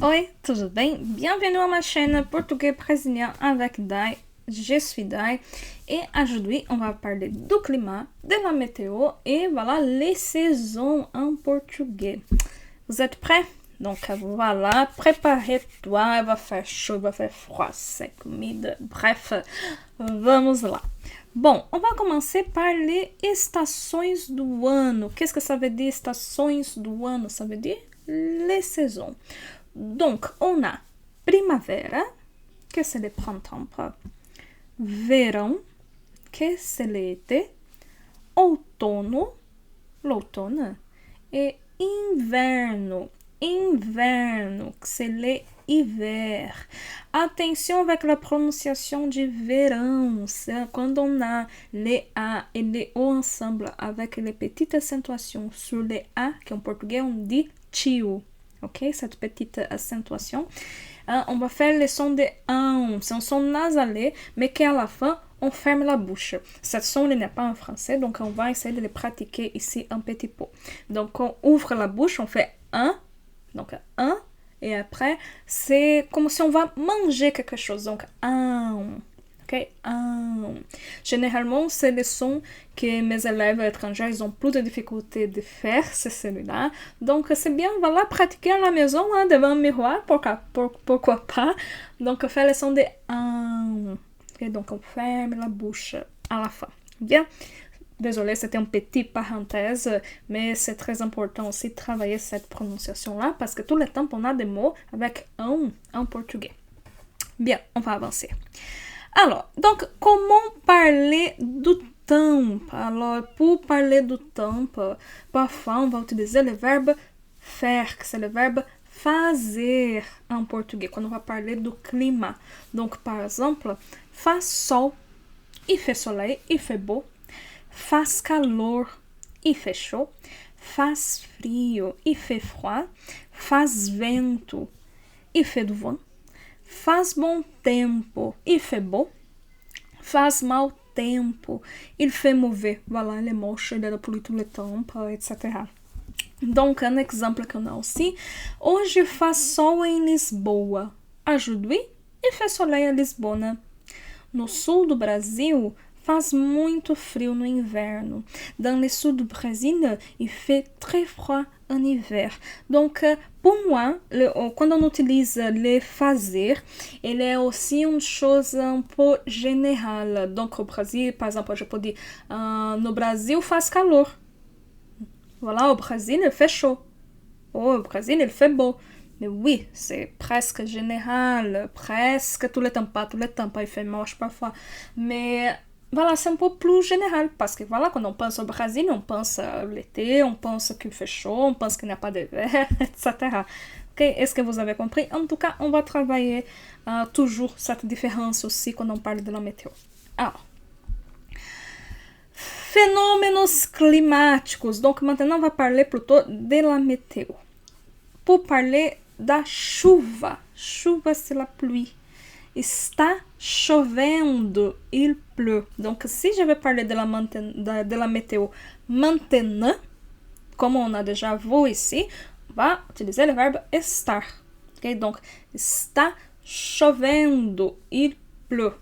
Oi, tudo bem? Bienvenue à ma chaîne Portugais Brésilien avec Dai. Je suis Dai et aujourd'hui on va parler du climat, de la météo et voilà les saisons en portugais. Vous êtes prêts? Donc voilà, préparez-toi, il va faire chaud, il va faire froid, c'est comida, bref, vamos lá. Bom, on va commencer par les estações do ano. Qu'est-ce que ça veut dire estações do ano? Ça veut dire les saisons. Donc, on a primavera, que c'est le printemps, verão, que c'est l'été, outono, l'automne, et inverno, inverno, que c'est l'hiver. Attention avec la prononciation du verão, c'est quand on a les A et les O ensemble avec les petites accentuations sur les A, qu'en portugais on dit tio. Ok, cette petite accentuation. On va faire le son de un. C'est un son nasalé, mais qu'à la fin, on ferme la bouche. Ce son n'est pas en français, donc on va essayer de le pratiquer ici un petit peu. Donc on ouvre la bouche, on fait un. Donc un. Et après, c'est comme si on va manger quelque chose. Donc un. Ok, un. Généralement, c'est le son que mes élèves étrangers ils ont plus de difficultés de faire, c'est celui-là. Donc, c'est bien, voilà, pratiquer à la maison, hein, devant un miroir, pourquoi pas. Donc, faire le son de un. Okay, donc, on ferme la bouche à la fin. Bien. Désolée, c'était une petite parenthèse, mais c'est très important aussi de travailler cette prononciation-là parce que tout le temps, on a des mots avec un en portugais. Bien, on va avancer. Alors, donc, comment parler du temps? Alors, pour parler du temps, parfois, on va utiliser le verbe faire, que c'est le verbe fazer en portugais, quando on va parler du climat. Donc, par exemple, faz sol, il fait soleil, il fait beau. Faz calor, il fait chaud. Faz frio, il fait froid. Faz vento, il fait du vent. Faz bom tempo, il fait beau. Faz mau tempo, il fait mauvais. Voilà, il est moche, il est pour tout le temps, etc. Donc, un exemple qu'on a aussi. Hoje faz sol em Lisboa. Aujourd'hui, il fait soleil à Lisbonne. No sul do Brasil, faz muito frio no inverno. Dans le sud du Brésil, il fait très froid en hiver. Donc, pour moi, quand on utilise le fazer, il est aussi une chose un peu générale. Donc, au Brasil, par exemple, je peux dire, no Brasil faz calor. Voilà, au Brésil, il fait chaud. Oh, au Brésil, il fait beau. Mais oui, c'est presque général, presque tout le temps, pas tout le temps, pas il fait moche parfois. Mais voilà, c'est un peu plus général, parce que voilà, quand on pense au Brésil, on pense à l'été, on pense qu'il fait chaud, on pense qu'il n'y a pas d'hiver, etc. Ok, est-ce que vous avez compris? En tout cas, on va travailler toujours cette différence aussi quand on parle de la météo. Alors, fenômenos climáticos. Donc maintenant, on va parler plutôt de la météo. Pour parler da chuva. Chuva, c'est la pluie. Está chovendo, il pleut. Donc, si je vais parler de la météo maintenant, comme on a déjà vu ici, on va utiliser le verbe estar. Okay? Donc, está chovendo, il pleut.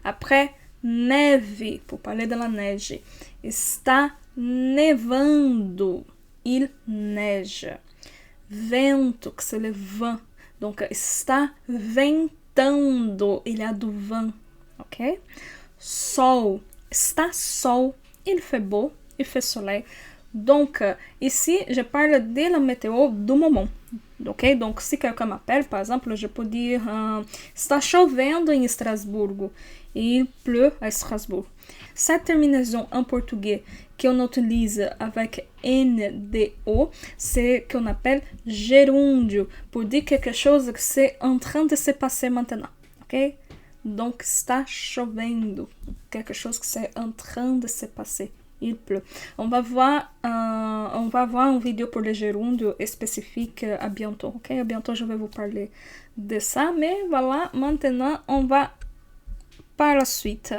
Après, neve, pour parler de la neige. Está nevando, il neige. Vento, que c'est le vent. Donc, está ventando, il y a du vent. Ok? Sol, está sol, il fait beau, il fait soleil. Donc, ici, je parle de la météo du moment. Ok? Donc, si quelqu'un m'appelle, par exemple, je peux dire está chovendo em Estrasburgo. Il pleut à Strasbourg. Cette terminaison en portugais qu'on utilise avec NDO, c'est qu'on appelle gerúndio, pour dire quelque chose que c'est en train de se passer maintenant. Ok? Donc, está chovendo, quelque chose que c'est en train de se passer. Il pleut. On va voir une vidéo pour les gerúndios spécifique à bientôt. Ok? À bientôt, je vais vous parler de ça. Mais voilà, maintenant, on va par la suite.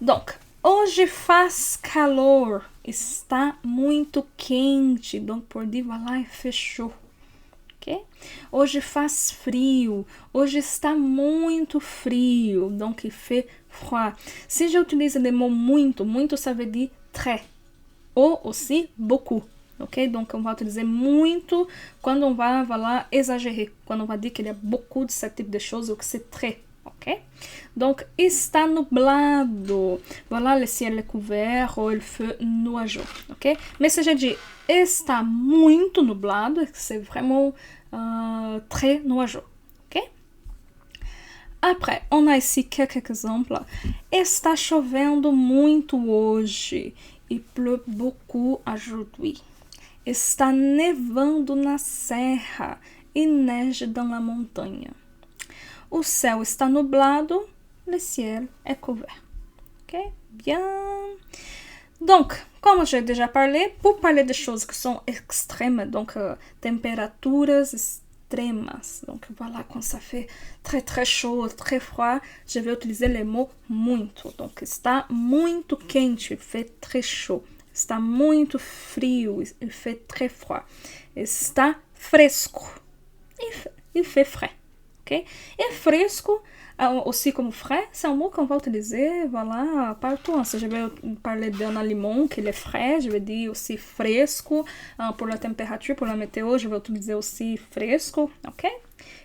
Donc, hoje faz calor. Está muito quente. Donc, por dire, voilà, il fait chaud. ok? Hoje faz frio, hoje está muito frio, donc il fait froid. Si j'utilise le mot muito, muito ça veut dire très, ou aussi beaucoup, ok? Donc on va utiliser muito quando on va voilà, exagérer, quando on va dire qu'il y a beaucoup de ce type de choses ou que c'est très. Ok? Donc, está nublado. Voilà, le ciel est couvert ou il fait nuageux. Ok? Mais si je dis está muito nublado, c'est vraiment très nuageux. Ok? Après, on a ici quelques exemples. Está chovendo muito hoje. Il pleut beaucoup aujourd'hui. Está nevando na serra e neige dans la montagne. O céu está nublado, le ciel est couvert. Ok? Bien. Donc, comme j'ai déjà parlé, pour parler de choses qui sont extrêmes, donc températures extremas, donc voilà, quand ça fait très très chaud, très froid, je vais utiliser le mot muito. Donc, está muito quente, il fait très chaud. Está muito frio, il fait très froid. Está fresco, il fait frais. Okay? Et fresco, aussi comme frais, c'est un mot qu'on va utiliser voilà, partout. Si je vais parler d'un aliment qui est frais, je vais dire aussi fresco. Pour la température, pour la météo, je vais utiliser aussi fresco. Ok?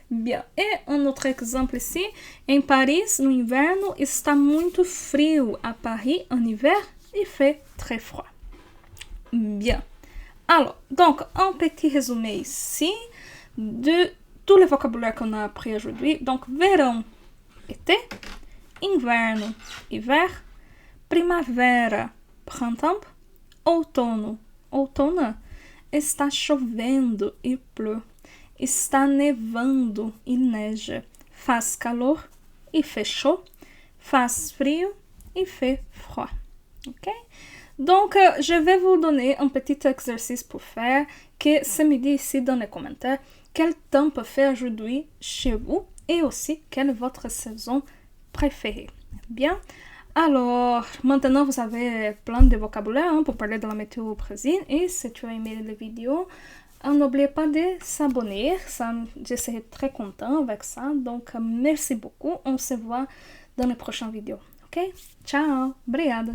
Bien. Et un autre exemple ici. Em Paris, no inverno, está muito frio. À Paris, en hiver, il fait très froid. Bien. Alors, donc, un petit résumé ici de tout le vocabulaire qu'on a appris aujourd'hui. Donc, verão, été, inverno, hiver, primavera, printemps, outono, outono, está chovendo, il pleut, está nevando, il neige, faz calor, il fait chaud, faz frio, il fait froid. Ok? Donc, je vais vous donner un petit exercice pour faire, que c'est me dit ici dans les commentaires quel temps peut faire aujourd'hui chez vous et aussi quelle est votre saison préférée. Bien, alors maintenant vous avez plein de vocabulaire pour parler de la météo au Brésil et si tu as aimé la vidéo, n'oubliez pas de s'abonner, je serai très content avec ça, donc merci beaucoup, on se voit dans les prochaines vidéos. Ok? Ciao, obrigada!